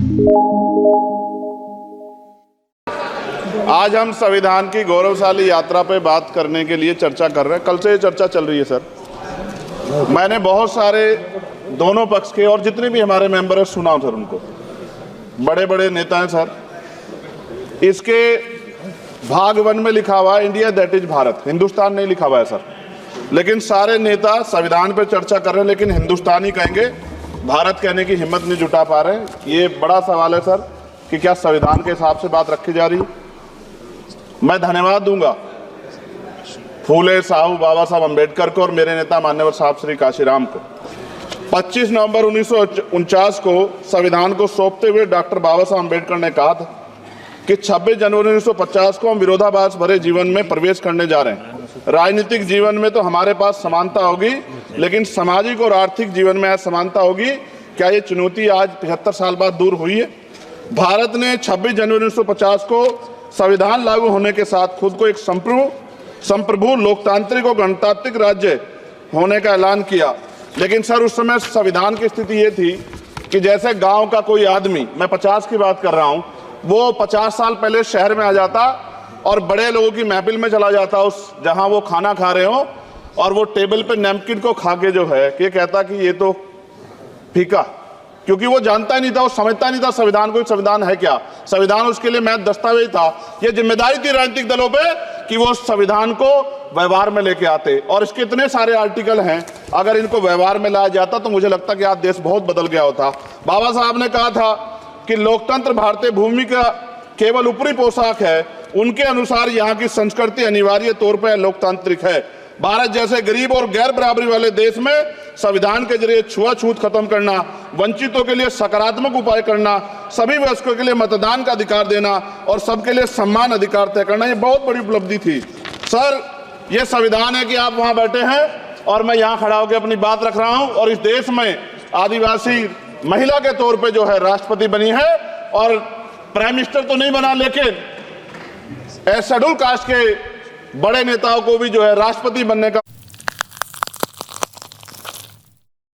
आज हम संविधान की गौरवशाली यात्रा पे बात करने के लिए चर्चा कर रहे हैं। कल से ये चर्चा चल रही है सर। मैंने बहुत सारे दोनों पक्ष के और जितने भी हमारे मेंबर हैं सुना सर, उनको बड़े बड़े नेता हैं सर। इसके भाग 1 में लिखा हुआ है India that is Bharat, Hindustan नहीं लिखा हुआ है सर। लेकिन सारे नेता संविधान पे चर्चा कर रहे हैं लेकिन हिंदुस्तान ही कहेंगे, भारत कहने की हिम्मत नहीं जुटा पा रहे हैं। ये बड़ा सवाल है सर कि क्या संविधान के हिसाब से बात रखी जा रही है। मैं धन्यवाद दूंगा फूले साहू बाबा साहब अम्बेडकर को और मेरे नेता मान्यवर साहब श्री काशीराम को। 25 नवंबर 1949 को संविधान को सौंपते हुए डॉक्टर बाबा साहब अम्बेडकर ने कहा था कि 26 जनवरी 1950 को हम विरोधाभास भरे जीवन में प्रवेश करने जा रहे हैं। राजनीतिक जीवन में तो हमारे पास समानता होगी, लेकिन सामाजिक और आर्थिक जीवन में असमानता होगी। क्या ये चुनौती आज 75 साल बाद दूर हुई है? भारत ने 26 जनवरी 1950 को संविधान लागू होने के साथ खुद को एक संप्रभु लोकतांत्रिक और गणतांत्रिक राज्य होने का ऐलान किया। लेकिन सर उस समय संविधान की स्थिति ये थी कि जैसे गांव का कोई आदमी, मैं 50 की बात कर रहा हूं, वो 50 साल पहले शहर में आ जाता और बड़े लोगों की महफिल में चला जाता, उस जहां वो खाना खा रहे हो, और वो टेबल पे नैपकिन को खा के जो है ये कहता कि ये तो फीका, क्योंकि वो जानता ही नहीं था, वो समझता नहीं था संविधान को। संविधान है क्या? संविधान उसके लिए महज दस्तावेज था। ये जिम्मेदारी थी राजनीतिक दलों पे कि वो संविधान को व्यवहार में लेके आते। और इसके इतने सारे आर्टिकल हैं, अगर इनको व्यवहार में लाया जाता तो मुझे लगता कि आज देश बहुत बदल गया होता। बाबा साहब ने कहा था कि लोकतंत्र भारतीय भूमि का केवल ऊपरी पोशाक है, उनके अनुसार यहाँ की संस्कृति अनिवार्य तौर पर लोकतांत्रिक है। भारत जैसे गरीब और गैर बराबरी वाले देश में संविधान के जरिए छुआछूत खत्म करना, वंचितों के लिए सकारात्मक उपाय करना, सभी वयस्कों के लिए मतदान का अधिकार देना और सबके लिए सम्मान अधिकार तय करना, ये बहुत बड़ी उपलब्धि थी सर। ये संविधान है कि आप वहां बैठे हैं और मैं यहाँ खड़ा होकर अपनी बात रख रहा हूं, और इस देश में आदिवासी महिला के तौर पे जो है राष्ट्रपति बनी है, और प्राइम मिनिस्टर तो नहीं बना, लेकिन शेड्यूल कास्ट के बड़े नेताओं को भी जो है राष्ट्रपति बनने का